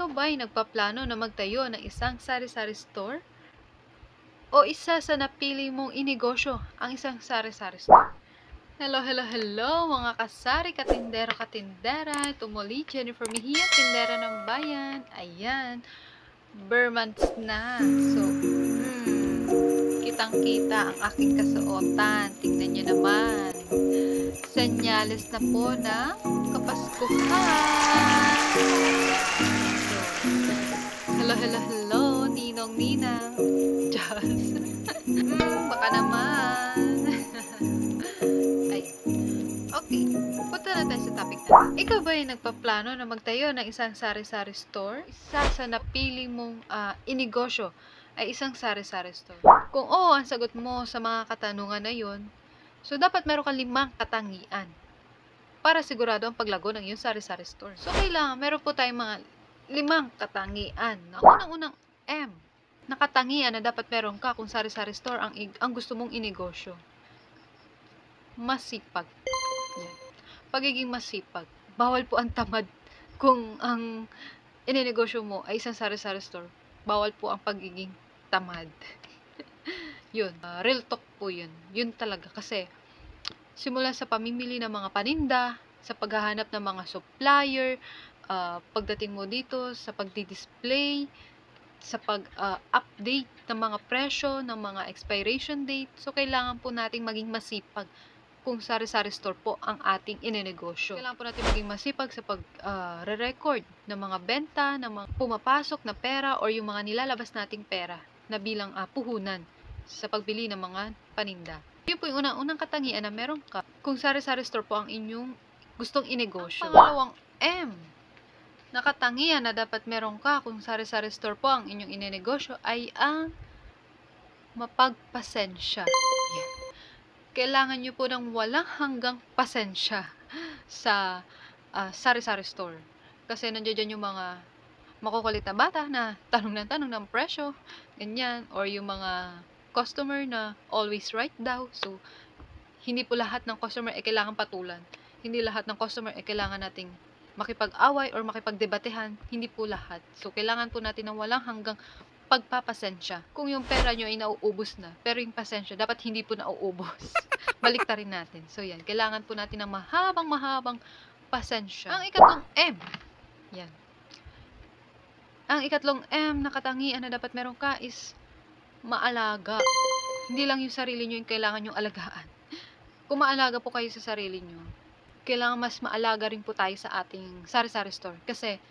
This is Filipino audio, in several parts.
Ikaw ba ay nagpaplano na magtayo ng isang sari-sari store? O isa sa napili mong inegosyo ang isang sari-sari store? Hello, hello, hello mga kasari, katindero, katindera. Ito muli, Jennifer Mejia, tindera ng bayan. Ayan, Burmans na. So, kitang-kita ang aking kasuotan. Tingnan nyo naman. Senyales na po ng Kapaskuhan. Hello, hello, hello, ninong, ninang. Diyos. Baka naman. Ay, okay. Punta na tayo sa topic natin. Ikaw ba ay nagpaplano na magtayo ng isang sari-sari store? Isa sa napili mong inegosyo ay isang sari-sari store. Kung oo ang sagot mo sa mga katanungan na yon, so dapat meron kang 5 katangian para sigurado ang paglago ng iyong sari-sari store. So kailangan meron po tayong mga 5 katangian. Unang-unang M na katangian na dapat meron ka kung sari-sari store ang gusto mong inegosyo. Masipag. Yan. Pagiging masipag. Bawal po ang tamad kung ang inenegosyo mo ay isang sari-sari store. Bawal po ang pagiging tamad. Yun. Real talk po yun. Yun talaga. Kasi simula sa pamimili ng mga paninda, sa paghahanap ng mga supplier, pagdating mo dito, sa pagdi-display, sa pag-update ng mga presyo, ng mga expiration date. So, kailangan po nating maging masipag kung sari-sari store po ang ating inenegosyo. Kailangan po natin maging masipag sa pag-re-record ng mga benta, ng mga pumapasok na pera or yung mga nilalabas nating pera na bilang puhunan sa pagbili ng mga paninda. Yun po yung unang katangian na meron ka kung sari-sari store po ang inyong gustong inegosyo. Ang pangalawang M na katangian na dapat meron ka kung sari-sari store po ang inyong inenegosyo ay ang mapagpasensya. Yan. Kailangan nyo po ng walang hanggang pasensya sa sari-sari store. Kasi nandiyan yung mga makukulit na bata na tanong ng presyo, ganyan, or yung mga customer na always right daw. So, hindi po lahat ng customer ay kailangan patulan. Hindi lahat ng customer ay kailangan nating makipag-away or makipagdebatehan. Hindi po lahat. So, kailangan po natin ng walang hanggang pagpapasensya. Kung yung pera nyo ay nauubos na, pero yung pasensya, dapat hindi po nauubos. Baliktarin natin. So, yan. Kailangan po natin ng mahabang pasensya. Ang ikatlong M. Yan. Ang ikatlong M na katangian na dapat meron ka is maalaga. Hindi lang yung sarili nyo yung kailangan nyong alagaan. Kung maalaga po kayo sa sarili nyo, kailangan mas maalaga rin po tayo sa ating sari-sari store. Kasi,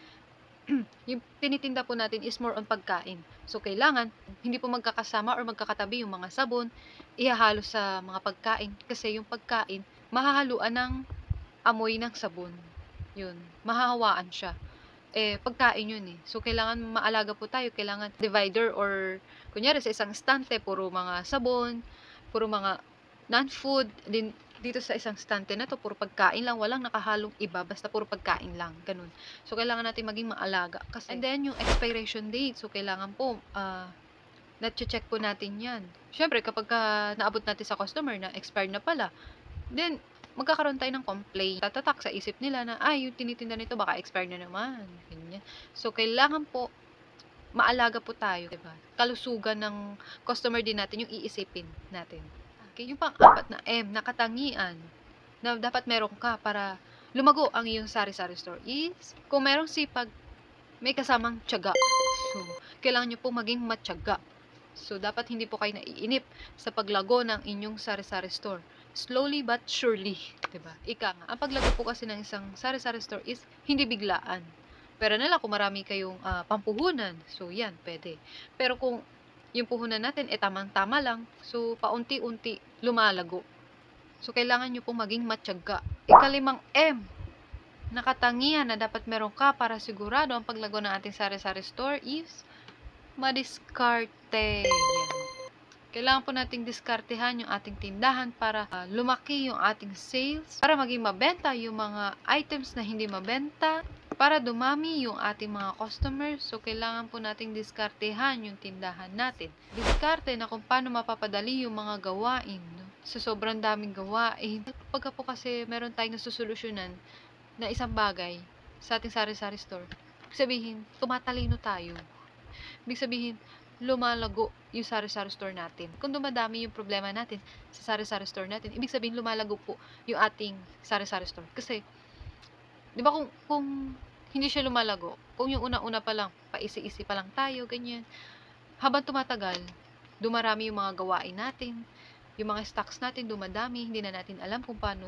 yung tinitinda po natin is more on pagkain. So, kailangan, hindi po magkakasama or magkakatabi yung mga sabon, ihahalo sa mga pagkain. Kasi yung pagkain, mahahaluan ng amoy ng sabon. Yun, mahahawaan siya. Pagkain yun eh. So, kailangan maalaga po tayo. Kailangan divider or, kunyari sa isang stante, puro mga sabon, puro mga non-food, dito sa isang stante na to, puro pagkain lang, walang nakahalong iba, basta puro pagkain lang, ganun. So, kailangan natin maging maalaga. Kasi, and then, yung expiration date, so, kailangan po, na-check po natin yan. Siyempre, kapag naabot natin sa customer na expired na pala, then, magkakaroon tayo ng complaint. Tatatak sa isip nila na, yung tinitinda nito, baka expired na naman. Ganyan. So, kailangan po, maalaga po tayo, diba? Kalusugan ng customer din natin, yung iisipin natin. Okay, yung pang-apat na M, na katangian, na dapat meron ka para lumago ang iyong sari-sari store is, kung merong sipag, may kasamang tiyaga. So, kailangan nyo po maging matyaga. So, dapat hindi po kayo naiinip sa paglago ng inyong sari-sari store. Slowly but surely, diba? Ika nga, ang paglago po kasi ng isang sari-sari store is hindi biglaan. Pero nila kung marami kayong pampuhunan, so yan, pwede. Pero kung yung puhunan natin, tamang-tama lang. So, paunti-unti, lumalago. So, kailangan nyo pong maging matyaga. Ikalimang M, na katangian na dapat meron ka para sigurado ang paglago ng ating sari-sari store is madiskarte. Yan. Kailangan po nating diskartehan yung ating tindahan para lumaki yung ating sales, para maging mabenta yung mga items na hindi mabenta, para dumami yung ating mga customers. So, kailangan po nating diskartehan yung tindahan natin. Diskarte na kung paano mapapadali yung mga gawain. No? Sa sobrang daming gawain. Pagka po kasi meron tayong nasusolusyonan na isang bagay sa ating sari-sari store, Ibig sabihin, tumatalino tayo. Ibig sabihin, lumalago yung sari-sari store natin. Kung dumadami yung problema natin sa sari-sari store natin, ibig sabihin lumalago po yung ating sari-sari store. Kasi, di ba kung hindi siya lumalago, kung yung una-una pa lang, paisi-isi pa lang tayo, ganyan, habang tumatagal, dumarami yung mga gawain natin, yung mga stocks natin dumadami, hindi na natin alam kung paano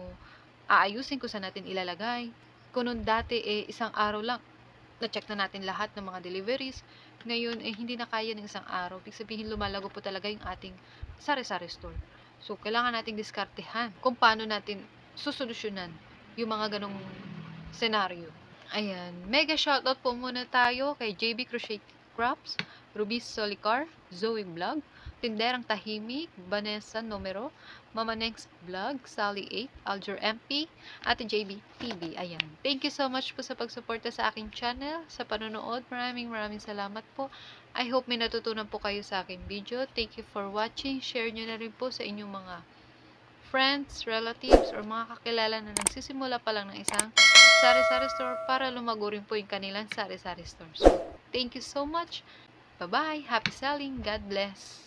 aayusin, kung saan natin ilalagay. Kung noon dati, isang araw lang, na-check na natin lahat ng mga deliveries. Ngayon, hindi na kaya ng isang araw. Ibig sabihin, lumalago po talaga yung ating sari-sari store. So, kailangan nating diskartehan kung paano natin susolusyonan yung mga ganong senaryo. Ayan. Mega shoutout po muna tayo kay JB Crochet Crafts, Ruby Solicar, Zoe Vlog, Tinderang Tahimik, Vanessa Numero, Mama Next Vlog, Sally 8, Alger MP, Ate JB TV. Ayan. Thank you so much po sa pagsuporta sa aking channel, sa panonood. Maraming salamat po. I hope may natutunan po kayo sa aking video. Thank you for watching. Share nyo na rin po sa inyong mga friends, relatives, or mga kakilala na nagsisimula pa lang ng isang sari-sari store para lumago rin po yung kanilang sari-sari store. So, thank you so much. Bye-bye. Happy selling. God bless.